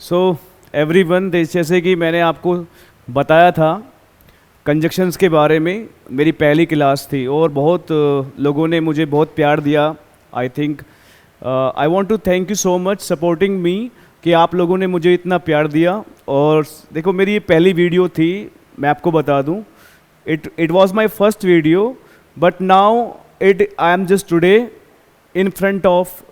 So everyone, जैसे कि मैंने आपको बताया था कंजक्शंस के बारे में, मेरी पहली क्लास थी और बहुत लोगों ने मुझे बहुत प्यार दिया। I think I want to thank you so much supporting me कि आप लोगों ने मुझे इतना प्यार दिया। और देखो, मेरी ये पहली वीडियो थी, मैं आपको बता दूं, it was my first video, but now I am just today in front of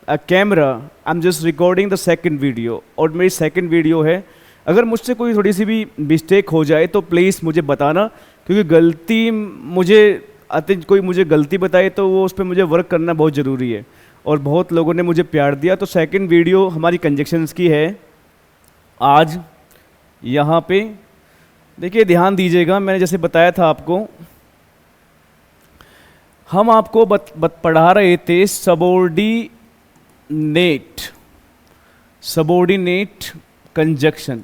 a camera, I am just recording the second video. और मेरी सेकंड वीडियो है। अगर मुझसे कोई थोड़ी सी भी मिस्टेक हो जाए तो प्लीज़ मुझे बताना, क्योंकि गलती मुझे कोई मुझे गलती बताए तो वो उस पर मुझे वर्क करना बहुत ज़रूरी है। और बहुत लोगों ने मुझे प्यार दिया। तो सेकंड वीडियो हमारी कंजक्शंस की है। आज यहाँ पे देखिए, ध्यान दीजिएगा, मैंने जैसे बताया था आपको, हम आपको पढ़ा रहे थे सबोर्डिनेट कंजक्शन।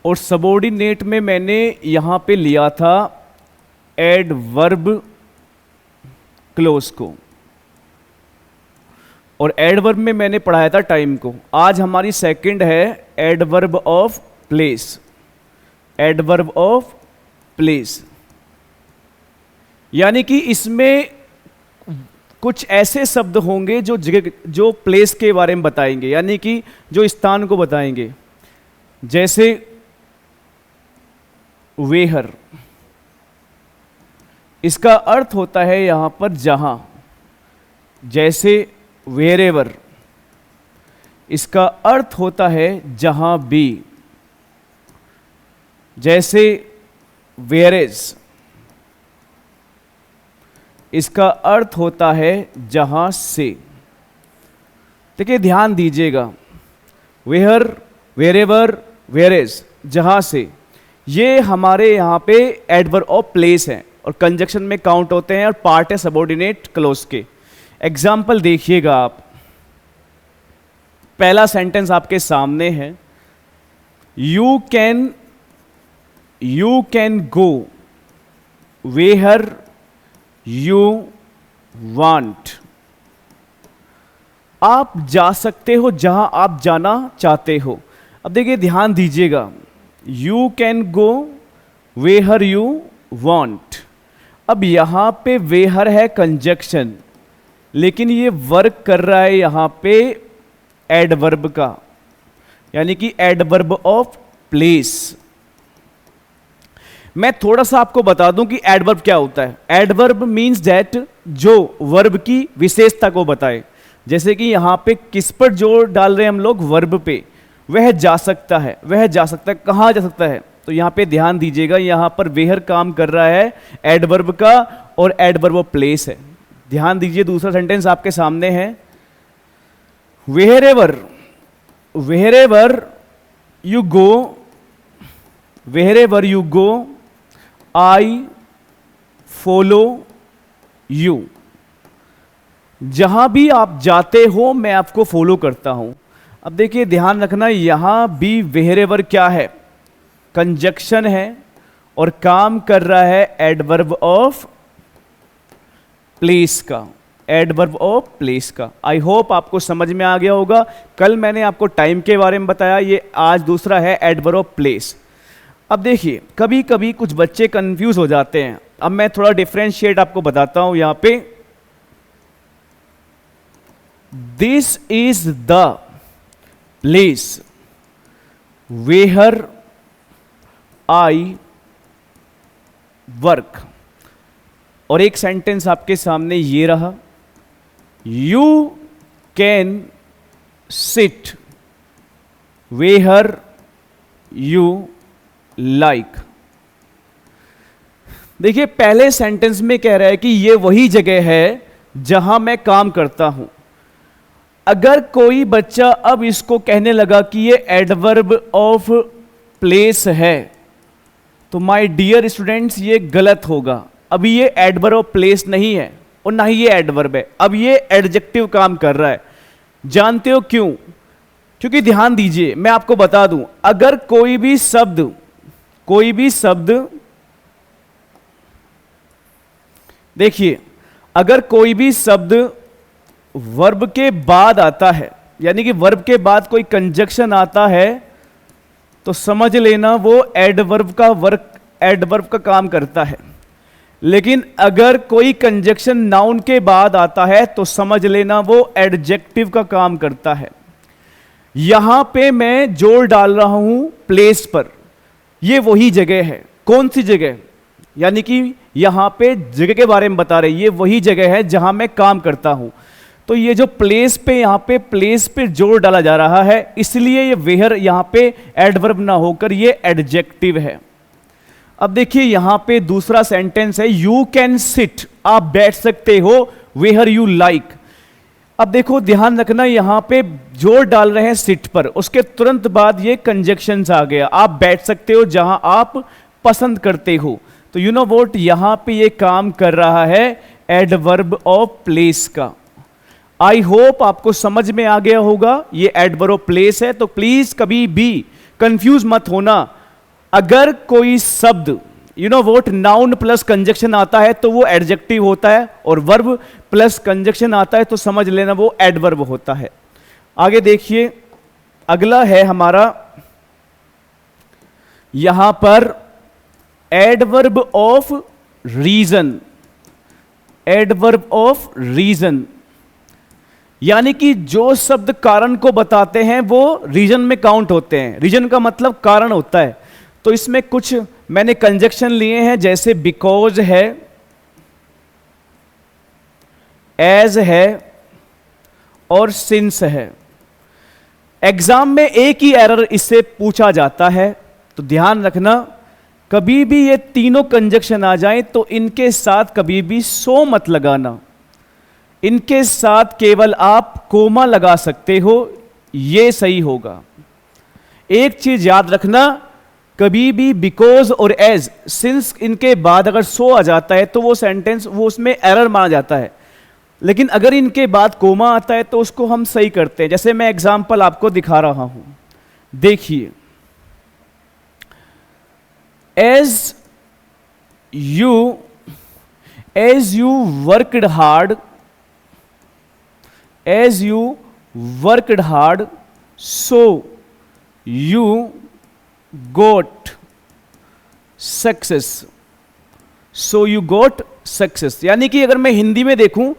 और सबोर्डिनेट में मैंने यहां पे लिया था एडवर्ब क्लोज को, और एडवर्ब में मैंने पढ़ाया था टाइम को। आज हमारी सेकंड है adverb of place. Adverb of place यानी कि इसमें कुछ ऐसे शब्द होंगे जो जगह, जो प्लेस के बारे में बताएंगे, यानी कि जो स्थान को बताएंगे। जैसे वेहर, इसका अर्थ होता है यहां पर जहां। जैसे वेरेवर, इसका अर्थ होता है जहां भी। जैसे वेरेज, इसका अर्थ होता है जहां से। देखिए, ध्यान दीजिएगा, वेहर, वेरेवर, वेरेज, जहां से, ये हमारे यहां पे एडवर्ब ऑफ प्लेस हैं और कंजक्शन में काउंट होते हैं और पार्ट है सबऑर्डिनेट क्लोज के। एग्जाम्पल देखिएगा आप, पहला सेंटेंस आपके सामने है, you can go वेहर you want. आप जा सकते हो जहां आप जाना चाहते हो। अब देखिए, ध्यान दीजिएगा, you can go वेहर you want. अब यहां पे वेहर है कंजक्शन, लेकिन ये वर्क कर रहा है यहां पे एडवर्ब का, यानी कि एडवर्ब ऑफ प्लेस। मैं थोड़ा सा आपको बता दूं कि एडवर्ब क्या होता है। एडवर्ब मींस दैट जो वर्ब की विशेषता को बताए। जैसे कि यहां पे किस पर जोर डाल रहे हैं हम लोग, वर्ब पे। वह जा सकता है, वह जा सकता है, कहां जा सकता है। तो यहां पे ध्यान दीजिएगा, यहां पर वेहर काम कर रहा है एडवर्ब का और एडवर्ब ऑफ प्लेस है। ध्यान दीजिए, दूसरा सेंटेंस आपके सामने है, wherever you go, wherever you go I follow you. जहां भी आप जाते हो मैं आपको फॉलो करता हूं। अब देखिए, ध्यान रखना, यहां भी वेहरेवर क्या है, कंजक्शन है और काम कर रहा है एडवर्ब ऑफ प्लेस का, एडवर्ब ऑफ प्लेस का। आई होप आपको समझ में आ गया होगा। कल मैंने आपको टाइम के बारे में बताया, ये आज दूसरा है एडवर्ब ऑफ प्लेस। अब देखिए, कभी कभी कुछ बच्चे कंफ्यूज हो जाते हैं। अब मैं थोड़ा डिफरेंशिएट आपको बताता हूं यहां पे। This is the place where I work. और एक सेंटेंस आपके सामने ये रहा, you can sit where you like. देखिए, पहले सेंटेंस में कह रहा है कि ये वही जगह है जहां मैं काम करता हूं। अगर कोई बच्चा अब इसको कहने लगा कि ये एडवर्ब ऑफ प्लेस है, तो माय डियर स्टूडेंट्स, ये गलत होगा। अभी ये एडवर्ब ऑफ प्लेस नहीं है और ना ही ये एडवर्ब है, अब ये एडजेक्टिव काम कर रहा है। जानते हो क्यों? क्योंकि ध्यान दीजिए, मैं आपको बता दूं, अगर कोई भी शब्द देखिए, अगर कोई भी शब्द वर्ब के बाद आता है, यानी कि वर्ब के बाद कोई कंजक्शन आता है तो समझ लेना वो एडवर्ब का काम करता है। लेकिन अगर कोई कंजक्शन नाउन के बाद आता है तो समझ लेना वो एडजेक्टिव का काम करता है। यहां पे मैं जोर डाल रहा हूं प्लेस पर, ये वही जगह है। कौन सी जगह? यानी कि यहां पे जगह के बारे में बता रहे, ये वही जगह है जहां मैं काम करता हूं। तो ये जो प्लेस पे, यहां पे प्लेस पे जोर डाला जा रहा है, इसलिए ये वेयर यहां पे एडवर्ब ना होकर ये एडजेक्टिव है। अब देखिए यहां पे दूसरा सेंटेंस है, यू कैन सिट, आप बैठ सकते हो वेयर यू लाइक। अब देखो ध्यान रखना, यहां पे जोर डाल रहे हैं सिट पर, उसके तुरंत बाद ये कंजक्शंस आ गया, आप बैठ सकते हो जहां आप पसंद करते हो। तो यू नो व्हाट, यहां पे ये काम कर रहा है एडवर्ब ऑफ प्लेस का। आई होप आपको समझ में आ गया होगा, ये एडवर्ब ऑफ प्लेस है। तो प्लीज कभी भी कंफ्यूज मत होना। अगर कोई शब्द you know what noun plus conjunction आता है तो वो एडजेक्टिव होता है, और वर्ब प्लस कंजक्शन आता है तो समझ लेना वो एडवर्ब होता है। आगे देखिए, अगला है हमारा यहां पर adverb of reason. Adverb of reason यानी कि जो शब्द कारण को बताते हैं वो रीजन में काउंट होते हैं। रीजन का मतलब कारण होता है। तो इसमें कुछ मैंने कंजक्शन लिए हैं, जैसे बिकॉज है, एज है और सिंस है। एग्जाम में एक ही एरर इससे पूछा जाता है, तो ध्यान रखना कभी भी ये तीनों कंजक्शन आ जाएं तो इनके साथ कभी भी सो मत लगाना, इनके साथ केवल आप कोमा लगा सकते हो, ये सही होगा। एक चीज याद रखना, कभी भी बिकॉज और एज, सिंस इनके बाद अगर सो आ जाता है तो वो सेंटेंस वो उसमें एरर माना जाता है। लेकिन अगर इनके बाद कोमा आता है तो उसको हम सही करते हैं। जैसे मैं एग्जांपल आपको दिखा रहा हूं, देखिए, as you worked hard, as you worked hard so you got success, so you got success। यानी कि अगर मैं हिंदी में देखूं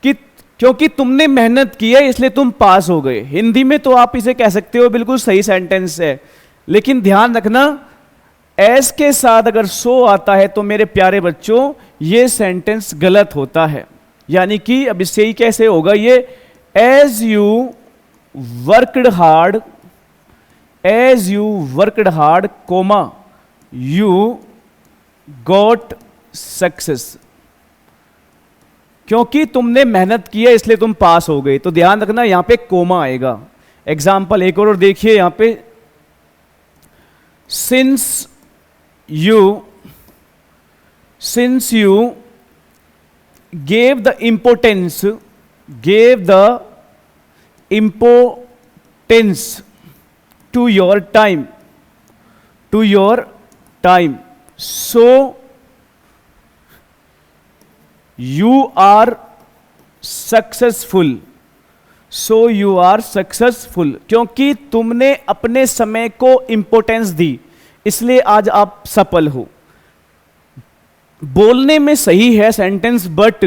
कि क्योंकि तुमने मेहनत की है इसलिए तुम पास हो गए, हिंदी में तो आप इसे कह सकते हो, बिल्कुल सही सेंटेंस है। लेकिन ध्यान रखना एस के साथ अगर सो आता है तो मेरे प्यारे बच्चों ये सेंटेंस गलत होता है। यानी कि अब इससे ही कैसे होगा ये, as you worked hard comma you got success, क्योंकि तुमने मेहनत की है इसलिए तुम पास हो गए। तो ध्यान रखना यहां पे कोमा आएगा। एग्जाम्पल एक और देखिए यहां पे, since you gave the importance to your time, so you are successful, क्योंकि तुमने अपने समय को इंपोर्टेंस दी इसलिए आज आप सफल हो। बोलने में सही है सेंटेंस, बट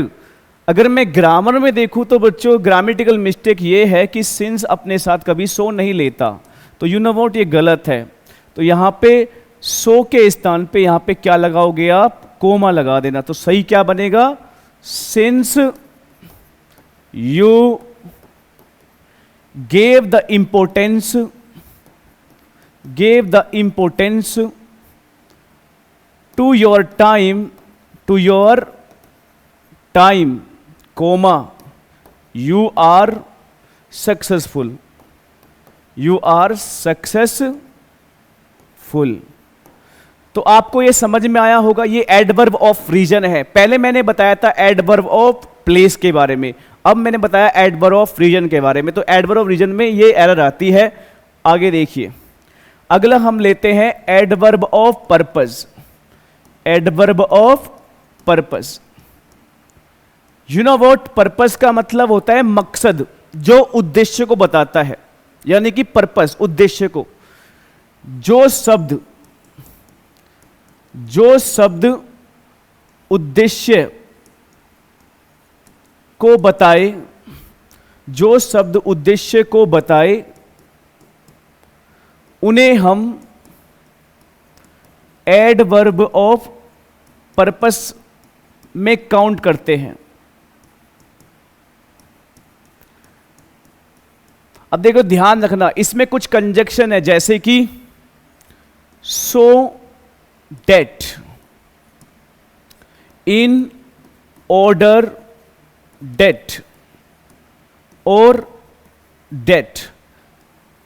अगर मैं ग्रामर में देखूं तो बच्चों ग्रामेटिकल मिस्टेक ये है कि सिंस अपने साथ कभी सो नहीं लेता। तो यू नो व्हाट, ये गलत है। तो यहां पे सो के स्थान पे यहां पे क्या लगाओगे आप, कोमा लगा देना। तो सही क्या बनेगा, since you gave the importance to your time, comma you are successful. तो आपको ये समझ में आया होगा, ये एडवर्ब ऑफ रीजन है। पहले मैंने बताया था एडवर्ब ऑफ प्लेस के बारे में, अब मैंने बताया एडवर्ब ऑफ रीजन के बारे में। तो एडवर्ब ऑफ रीजन में ये एरर आती है। आगे देखिए, अगला हम लेते हैं adverb of purpose. Adverb of purpose, you know what, purpose का मतलब होता है मकसद, जो उद्देश्य को बताता है, यानी कि पर्पस, उद्देश्य को। जो शब्द उद्देश्य को बताए, जो शब्द उद्देश्य को बताए, उन्हें हम एडवर्ब ऑफ पर्पस में काउंट करते हैं। अब देखो, ध्यान रखना, इसमें कुछ कंजक्शन है, जैसे कि सो डेट, इन ऑर्डर डेट और डेट।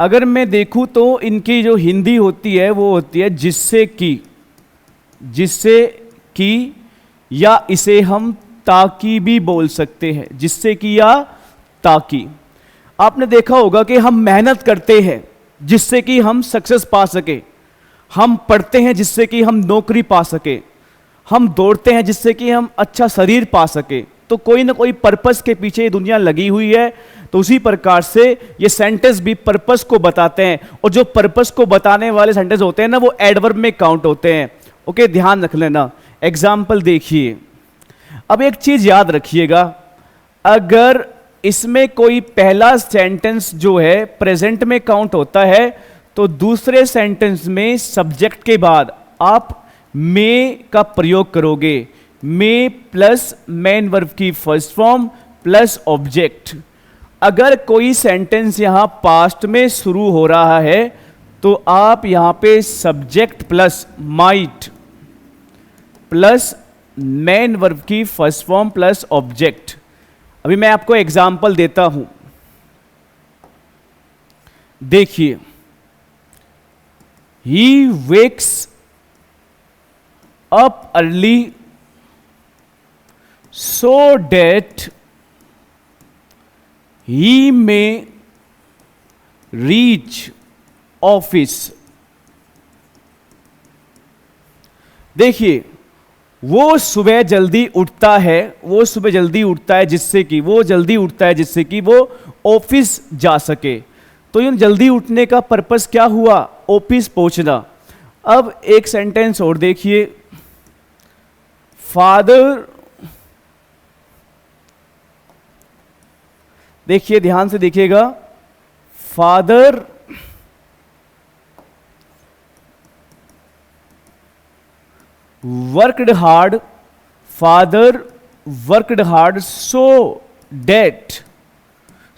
अगर मैं देखूं तो इनकी जो हिंदी होती है वो होती है जिससे कि, या इसे हम ताकि भी बोल सकते हैं, जिससे कि या ताकि। आपने देखा होगा कि हम मेहनत करते हैं जिससे कि हम सक्सेस पा सके, हम पढ़ते हैं जिससे कि हम नौकरी पा सके, हम दौड़ते हैं जिससे कि हम अच्छा शरीर पा सके। तो कोई ना कोई पर्पस के पीछे ये दुनिया लगी हुई है। तो उसी प्रकार से ये सेंटेंस भी पर्पस को बताते हैं, और जो पर्पस को बताने वाले सेंटेंस होते हैं ना, वो एडवर्ब में काउंट होते हैं। ओके, ध्यान रख लेना। एग्जाम्पल देखिए। अब एक चीज याद रखिएगा, अगर इसमें कोई पहला सेंटेंस जो है प्रेजेंट में काउंट होता है, तो दूसरे सेंटेंस में सब्जेक्ट के बाद आप मे का प्रयोग करोगे। मे प्लस मेन वर्ब की फर्स्ट फॉर्म प्लस ऑब्जेक्ट। अगर कोई सेंटेंस यहां पास्ट में शुरू हो रहा है तो आप यहां पे subject plus might plus main verb की फर्स्ट फॉर्म प्लस ऑब्जेक्ट। अभी मैं आपको एग्जाम्पल देता हूं, देखिए। He wakes up early so that he may reach office। देखिए, वो सुबह जल्दी उठता है, जिससे कि वो ऑफिस जा सके। तो इन जल्दी उठने का पर्पस क्या हुआ? ऑफिस पहुंचना। अब एक सेंटेंस और देखिए, फादर, देखिए ध्यान से देखिएगा, father worked hard,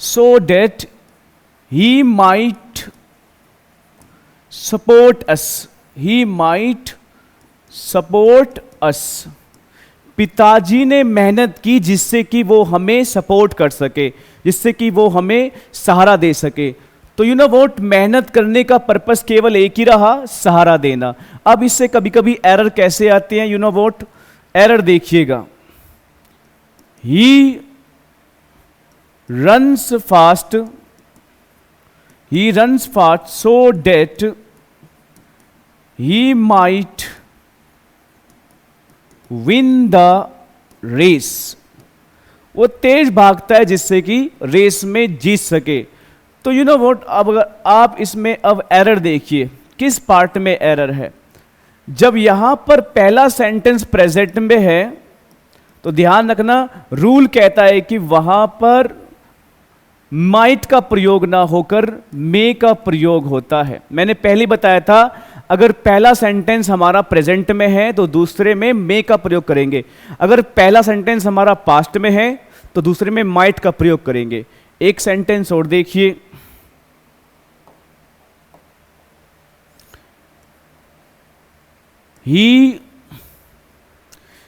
so that he might support us। पिताजी ने मेहनत की जिससे कि वो हमें सपोर्ट कर सके, जिससे कि वो हमें सहारा दे सके। तो यू नो व्हाट, मेहनत करने का पर्पस केवल एक ही रहा, सहारा देना। अब इससे कभी कभी एरर कैसे आते हैं, यू नो व्हाट, एरर देखिएगा। He runs fast so that he might win the race। वो तेज भागता है जिससे कि रेस में जीत सके। तो यू नो व्हाट, अब अगर आप इसमें अब एरर देखिए, किस पार्ट में एरर है। जब यहां पर पहला सेंटेंस प्रेजेंट में है तो ध्यान रखना, रूल कहता है कि वहां पर माइट का प्रयोग ना होकर मे का प्रयोग होता है। मैंने पहले बताया था, अगर पहला सेंटेंस हमारा प्रेजेंट में है तो दूसरे में मे का प्रयोग करेंगे। अगर पहला सेंटेंस हमारा पास्ट में है तो दूसरे में माइट का प्रयोग करेंगे। एक सेंटेंस और देखिए, he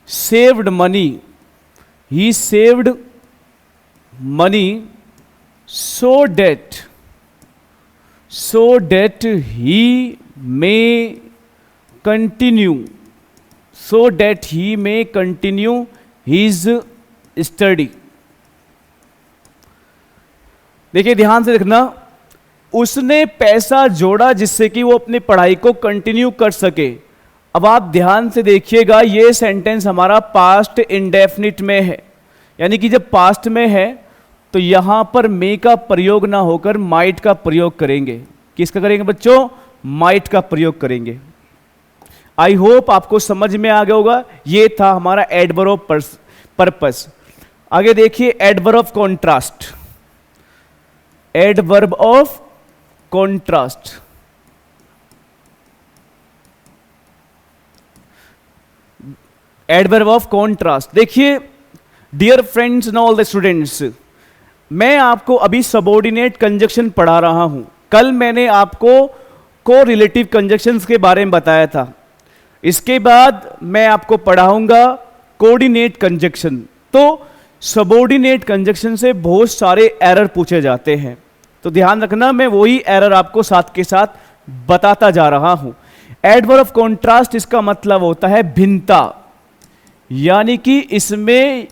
saved money so that he may continue his study। देखिए ध्यान से देखना, उसने पैसा जोड़ा जिससे कि वो अपनी पढ़ाई को कंटिन्यू कर सके। अब आप ध्यान से देखिएगा, ये सेंटेंस हमारा पास्ट इंडेफिनिट में है, यानी कि जब पास्ट में है तो यहां पर मे का प्रयोग ना होकर माइट का प्रयोग करेंगे। किसका करेंगे बच्चों? माइट का प्रयोग करेंगे। आई होप आपको समझ में आ गया होगा। ये था हमारा एडवर्ब ऑफ पर्पस। आगे देखिए adverb of contrast. Adverb of contrast, adverb of contrast. देखिए dear friends and all the students, मैं आपको अभी सबऑर्डिनेट कंजक्शन पढ़ा रहा हूं। कल मैंने आपको कोरिलेटिव कंजक्शंस के बारे में बताया था। इसके बाद मैं आपको पढ़ाऊंगा कोऑर्डिनेट कंजक्शन। तो सबऑर्डिनेट कंजक्शन से बहुत सारे एरर पूछे जाते हैं, तो ध्यान रखना, मैं वही एरर आपको साथ के साथ बताता जा रहा हूं। एडवर्ब ऑफ कॉन्ट्रास्ट, इसका मतलब होता है भिन्नता, यानी कि इसमें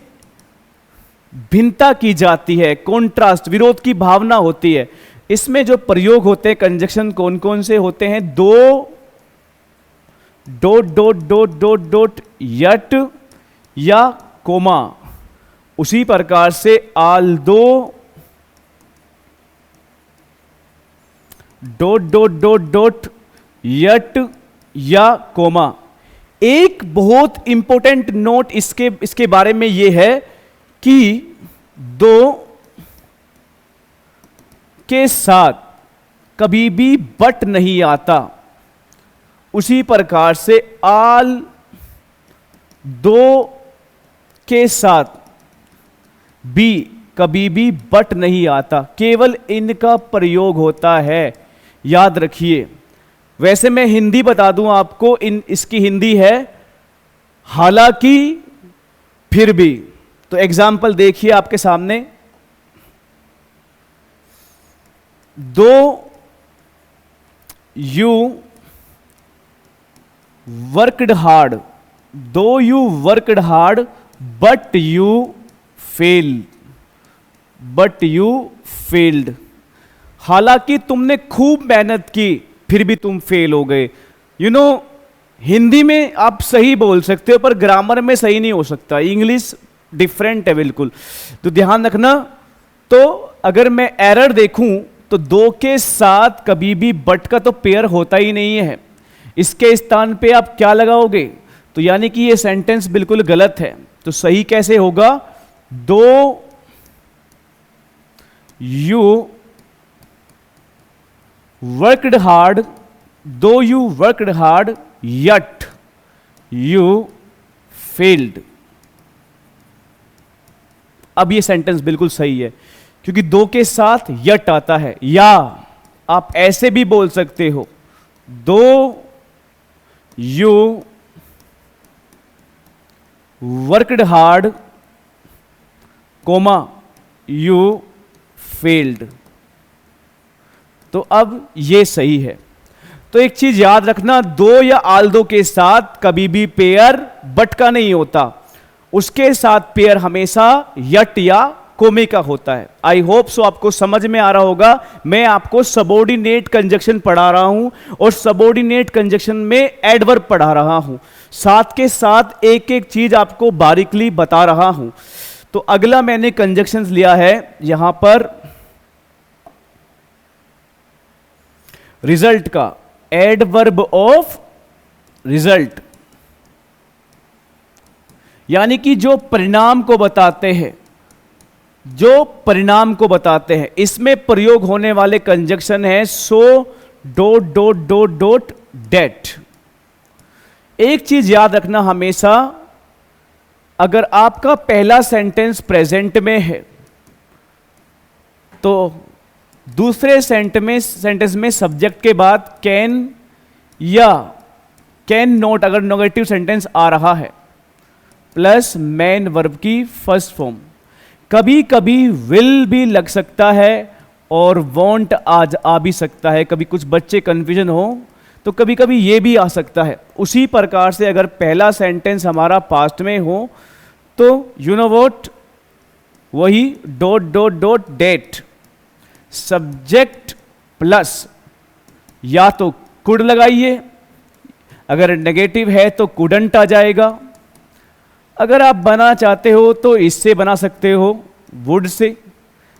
भिन्नता की जाती है। कॉन्ट्रास्ट, विरोध की भावना होती है। इसमें जो प्रयोग होते हैं कंजक्शन कौन कौन से होते हैं? दो dot dot dot dot dot yet या कोमा। उसी प्रकार से Aldous dot dot dot dot yet या कोमा। एक बहुत इंपॉर्टेंट नोट इसके बारे में यह है कि दो के साथ कभी भी बट नहीं आता। उसी प्रकार से आल दो के साथ भी कभी भी बट नहीं आता, केवल इनका प्रयोग होता है, याद रखिए। वैसे मैं हिंदी बता दूं आपको, इसकी हिंदी है हालांकि फिर भी। तो एग्जाम्पल देखिए आपके सामने, दो यू वर्कड हार्ड, दो you worked hard but you fail, but you failed. हालांकि तुमने खूब मेहनत की फिर भी तुम फेल हो गए। यू नो, हिंदी में आप सही बोल सकते हो पर ग्रामर में सही नहीं हो सकता, इंग्लिश डिफरेंट है बिल्कुल। तो ध्यान रखना। तो अगर मैं एरर देखूं तो दो के साथ कभी भी बट का तो पेयर होता ही नहीं है। इसके स्थान पे आप क्या लगाओगे? तो यानी कि ये सेंटेंस बिल्कुल गलत है। तो सही कैसे होगा? दो यू वर्कड हार्ड, दो you worked hard yet you failed. अब ये सेंटेंस बिल्कुल सही है क्योंकि दो के साथ यट आता है। या आप ऐसे भी बोल सकते हो, though you worked hard comma you failed. तो अब ये सही है। तो एक चीज याद रखना, दो या आल दो के साथ कभी भी पेयर बट का नहीं होता, उसके साथ पेयर हमेशा यट या कोमे का होता है। आई होप सो आपको समझ में आ रहा होगा। मैं आपको सबऑर्डिनेट कंजक्शन पढ़ा रहा हूं और सबऑर्डिनेट कंजक्शन में एडवर्ब पढ़ा रहा हूं, साथ के साथ एक एक चीज आपको बारीकली बता रहा हूं। तो अगला मैंने कंजक्शन लिया है यहां पर रिजल्ट का, एडवर्ब ऑफ रिजल्ट, यानी कि जो परिणाम को बताते हैं, जो परिणाम को बताते हैं। इसमें प्रयोग होने वाले कंजक्शन है so dot dot dot dot that. एक चीज याद रखना हमेशा, अगर आपका पहला सेंटेंस प्रेजेंट में है तो दूसरे सेंटेंस में सब्जेक्ट के बाद कैन या कैन नॉट, अगर नेगेटिव सेंटेंस आ रहा है, प्लस मेन वर्ब की फर्स्ट फॉर्म। कभी कभी विल भी लग सकता है और वॉन्ट आ भी सकता है। कभी कुछ बच्चे कंफ्यूजन हो तो कभी कभी ये भी आ सकता है। उसी प्रकार से अगर पहला सेंटेंस हमारा पास्ट में हो तो यू नो व्हाट, वही dot dot dot that, subject plus या तो कुड लगाइए, अगर नेगेटिव है तो कुडंट आ जाएगा। अगर आप बना चाहते हो तो इससे बना सकते हो, वुड से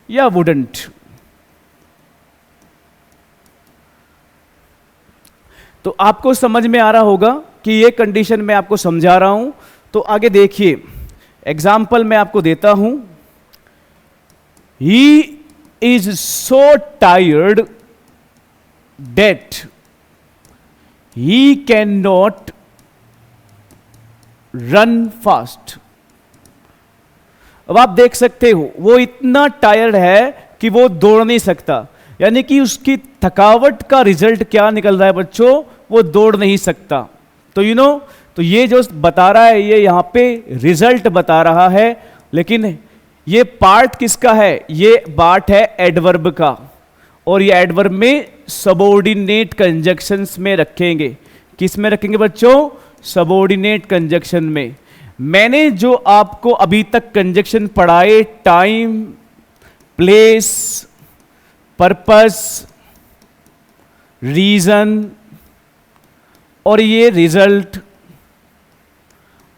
या वुडंट। तो आपको समझ में आ रहा होगा कि ये कंडीशन मैं आपको समझा रहा हूं। तो आगे देखिए, एग्जाम्पल मैं आपको देता हूं। He is so tired that he can not run fast. अब आप देख सकते हो वो इतना टायर्ड है कि वो दौड़ नहीं सकता, यानी कि उसकी थकावट का रिजल्ट क्या निकल रहा है बच्चों, वो दौड़ नहीं सकता। तो तो ये जो बता रहा है, ये यहां पे रिजल्ट बता रहा है, लेकिन ये पार्ट किसका है, ये पार्ट है एडवर्ब का, और ये एडवर्ब में सबऑर्डिनेट कंजक्शंस में रखेंगे। किस में रखेंगे बच्चों, सबऑर्डिनेट कंजक्शन में। मैंने जो आपको अभी तक कंजक्शन पढ़ाए, टाइम, प्लेस, पर्पस, रीजन और ये रिजल्ट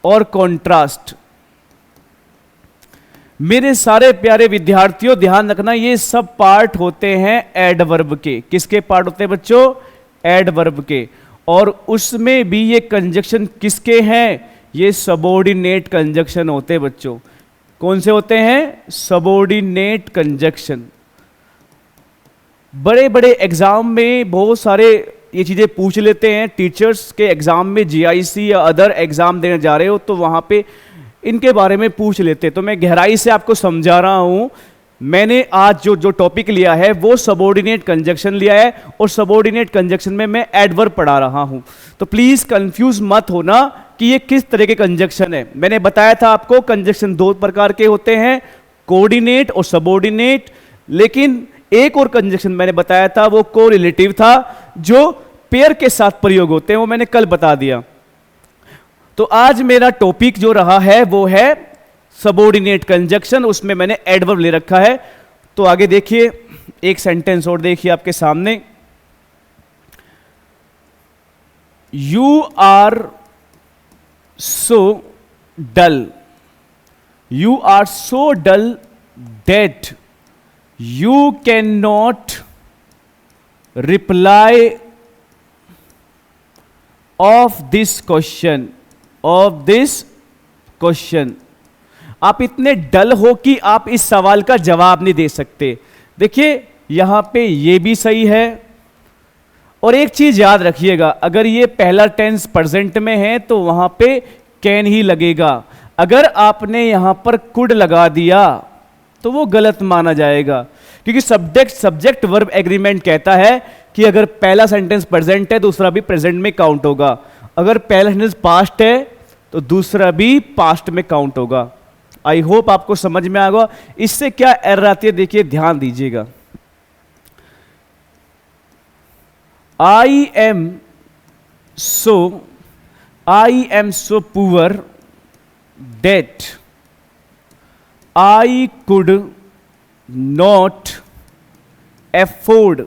और कॉन्ट्रास्ट, मेरे सारे प्यारे विद्यार्थियों ध्यान रखना, ये सब पार्ट होते हैं एडवर्ब के। किसके पार्ट होते हैं बच्चों, एडवर्ब के। और उसमें भी ये कंजक्शन किसके हैं, ये सबऑर्डिनेट कंजक्शन होते हैं बच्चों। कौन से होते हैं, सबऑर्डिनेट कंजक्शन। बड़े बड़े एग्जाम में बहुत सारे ये चीजें पूछ लेते हैं। टीचर्स के एग्जाम में, जीआईसी या अदर एग्जाम देने जा रहे हो तो वहां पे इनके बारे में पूछ लेते। तो मैं गहराई से आपको समझा रहा हूं। मैंने आज जो टॉपिक लिया है वो सबऑर्डिनेट कंजक्शन लिया है, और सबऑर्डिनेट कंजक्शन में मैं एडवर्ब पढ़ा रहा हूं। तो प्लीज कंफ्यूज मत होना कि ये किस तरह के कंजक्शन है। मैंने बताया था आपको कंजक्शन दो प्रकार के होते हैं, कोऑर्डिनेट और सबऑर्डिनेट। लेकिन एक और कंजक्शन मैंने बताया था, वो कोरिलेटिव था, जो पेयर के साथ प्रयोग होते हैं, वो मैंने कल बता दिया। तो आज मेरा टॉपिक जो रहा है वो है सबऑर्डिनेट कंजक्शन, उसमें मैंने एडवर्ब ले रखा है। तो आगे देखिए, एक सेंटेंस और देखिए आपके सामने। You are so dull, you are so dull that you cannot reply of this question, आप इतने डल हो कि आप इस सवाल का जवाब नहीं दे सकते। देखिए यहां पे ये भी सही है, और एक चीज याद रखिएगा, अगर ये पहला टेंस प्रेजेंट में है तो वहां पे कैन ही लगेगा। अगर आपने यहां पर कुड लगा दिया तो वो गलत माना जाएगा, क्योंकि सब्जेक्ट वर्ब एग्रीमेंट कहता है कि अगर पहला सेंटेंस प्रेजेंट है दूसरा भी प्रेजेंट में काउंट होगा, अगर पहला सेंटेंस पास्ट है तो दूसरा भी पास्ट में काउंट होगा। आई होप आपको समझ में आएगा। इससे क्या एरर आती है, देखिए ध्यान दीजिएगा। I am so poor that I could not afford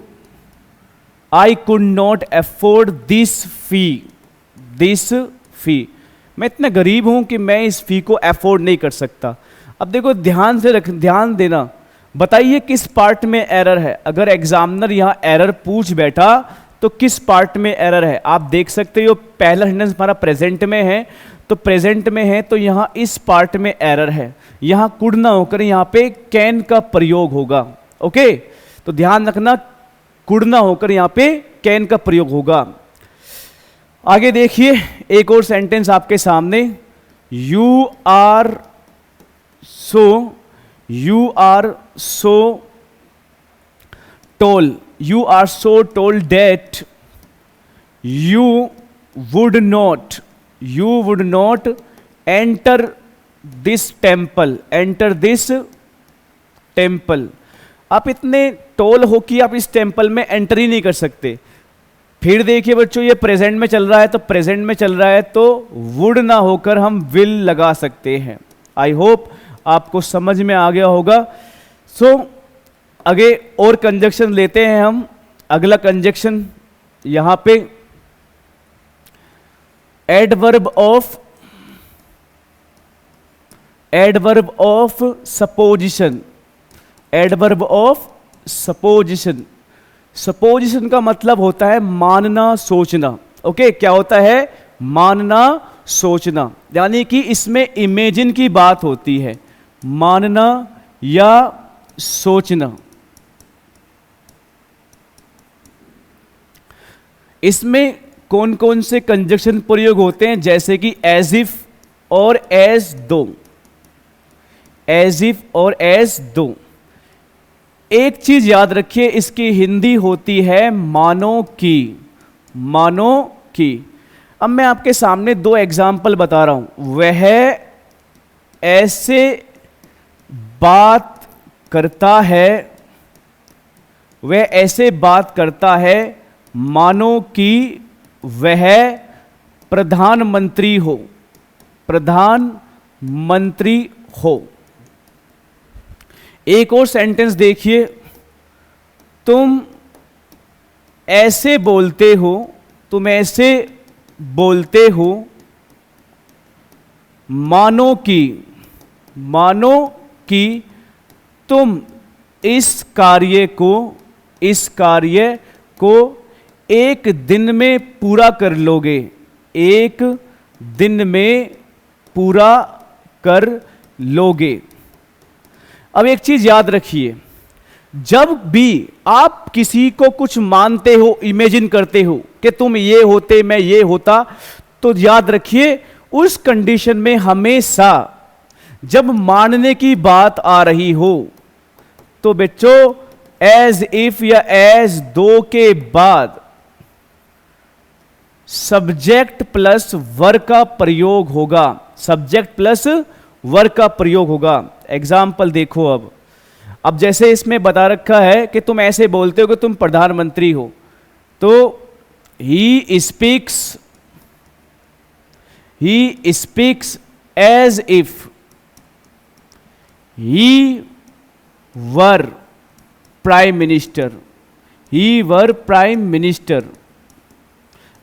this fee। मैं इतना गरीब हूं कि मैं इस फी को अफोर्ड नहीं कर सकता। अब देखो ध्यान देना, बताइए किस पार्ट में एरर है। अगर एग्जामिनर यहां एरर पूछ बैठा तो किस पार्ट में एरर है, आप देख सकते हो। पहला सेंटेंस हमारा प्रेजेंट में है, तो प्रेजेंट में है तो यहां इस पार्ट में एरर है। यहां कुड ना होकर यहां पे कैन का प्रयोग होगा। ओके, तो ध्यान रखना, कुड ना होकर यहां पे कैन का प्रयोग होगा। आगे देखिए, एक और सेंटेंस आपके सामने। You are so tall that you would not enter this temple. आप इतने टोल हो कि आप इस टेम्पल में एंटर ही नहीं कर सकते। फिर देखिए बच्चों, ये प्रेजेंट में चल रहा है, तो वुड ना होकर हम विल लगा सकते हैं। आई होप आपको समझ में आ गया होगा। सो आगे और कंजक्शन लेते हैं हम। अगला कंजक्शन यहां पे adverb of adverb of supposition, adverb of supposition. Supposition का मतलब होता है मानना, सोचना। ओके, क्या होता है? मानना, सोचना, यानी कि इसमें इमेजिन की बात होती है, मानना या सोचना। इसमें कौन कौन से कंजक्शन प्रयोग होते हैं? जैसे कि एज इफ और एज दो, एज इफ और एज दो। एक चीज याद रखिए, इसकी हिंदी होती है मानो की, मानो की। अब मैं आपके सामने दो एग्जाम्पल बता रहा हूं। वह ऐसे बात करता है, वह ऐसे बात करता है मानो कि वह प्रधानमंत्री हो, प्रधानमंत्री हो। एक और सेंटेंस देखिए, तुम ऐसे बोलते हो, तुम ऐसे बोलते हो मानो कि, मानो कि तुम इस कार्य को, इस कार्य को एक दिन में पूरा कर लोगे, एक दिन में पूरा कर लोगे। अब एक चीज याद रखिए, जब भी आप किसी को कुछ मानते हो, इमेजिन करते हो कि तुम ये होते, मैं ये होता, तो याद रखिए उस कंडीशन में हमेशा जब मानने की बात आ रही हो तो बच्चों एज इफ या एज दो के बाद सब्जेक्ट प्लस वर्ब का प्रयोग होगा, सब्जेक्ट प्लस वर्ब का प्रयोग होगा। एग्जाम्पल देखो। अब जैसे इसमें बता रखा है कि तुम ऐसे बोलते हो कि तुम प्रधानमंत्री हो, तो he speaks as if he were prime minister, he were prime minister.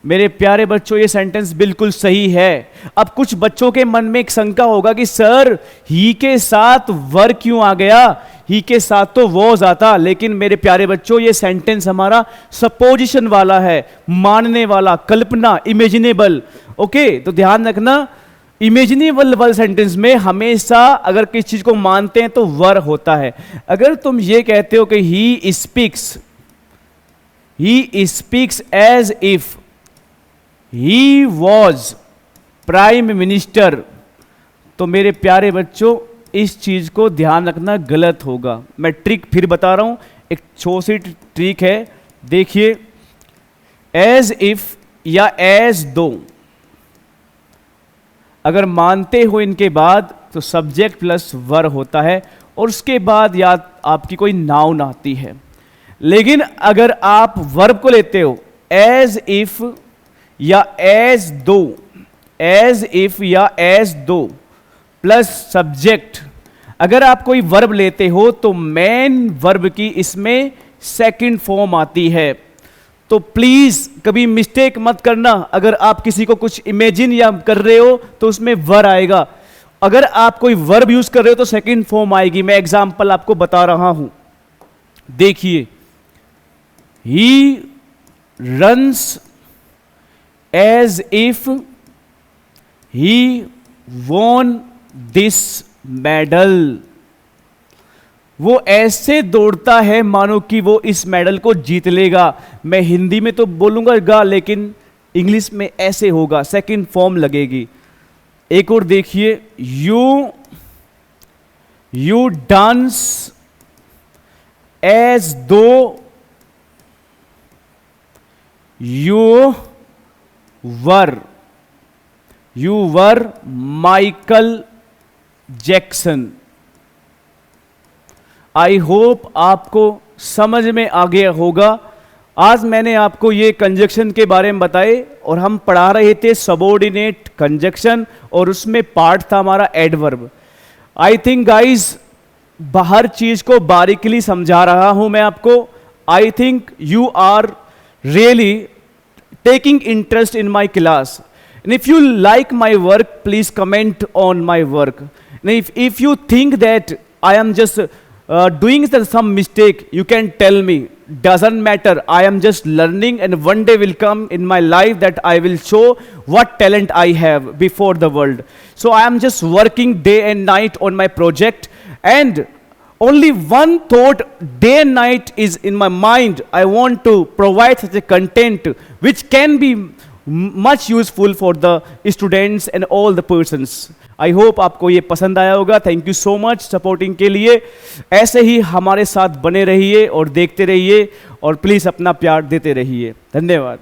मेरे प्यारे बच्चों, ये सेंटेंस बिल्कुल सही है। अब कुछ बच्चों के मन में एक शंका होगा कि सर ही के साथ वर क्यों आ गया, ही के साथ तो वॉज आता। लेकिन मेरे प्यारे बच्चों, ये सेंटेंस हमारा सपोजिशन वाला है, मानने वाला, कल्पना, इमेजिनेबल। ओके, तो ध्यान रखना, इमेजिनेबल वाले सेंटेंस में हमेशा अगर किसी चीज को मानते हैं तो वर होता है। अगर तुम ये कहते हो कि he speaks as if he was prime minister, तो मेरे प्यारे बच्चों इस चीज को ध्यान रखना गलत होगा। मैं ट्रिक फिर बता रहा हूं, एक छोटी सी ट्रिक है, देखिए। एज इफ या एज दो अगर मानते हो इनके बाद तो सब्जेक्ट प्लस वर्ब होता है और उसके बाद याद आपकी कोई नाउन आती है। लेकिन अगर आप वर्ब को लेते हो एज इफ या एज दो, एज इफ या एज दो प्लस सब्जेक्ट, अगर आप कोई वर्ब लेते हो तो मेन वर्ब की इसमें सेकंड फॉर्म आती है। तो प्लीज कभी मिस्टेक मत करना। अगर आप किसी को कुछ इमेजिन या कर रहे हो तो उसमें वर आएगा, अगर आप कोई वर्ब यूज कर रहे हो तो सेकंड फॉर्म आएगी। मैं एग्जांपल आपको बता रहा हूं, देखिए। He runs as if he won this medal, वो ऐसे दौड़ता है मानो कि वो इस मेडल को जीत लेगा। मैं हिंदी में तो बोलूंगा गा, लेकिन इंग्लिश में ऐसे होगा, सेकंड फॉर्म लगेगी। एक और देखिए, यू डांस एज दो you were Michael Jackson. I hope आपको समझ में आ गया होगा। आज मैंने आपको ये कंजक्शन के बारे में बताए और हम पढ़ा रहे थे सबऑर्डिनेट कंजक्शन और उसमें पार्ट था हमारा एडवर्ब। आई थिंक गाइज हर चीज को बारीकली समझा रहा हूं मैं आपको। I think you are really taking interest in my class, and if you like my work please comment on my work, if you think that I am just doing some mistake, you can tell me. Doesn't matter. I am just learning, and one day will come in my life that I will show what talent I have before the world. So I am just working day and night on my project, and only one thought day and night is in my mind. I want to provide such a content which can be much useful for the students and all the persons. I hope आपको ये पसंद आया होगा. Thank you so much supporting के लिए. ऐसे ही हमारे साथ बने रहिए और देखते रहिए, और प्लीज़ अपना प्यार देते रहिए. धन्यवाद.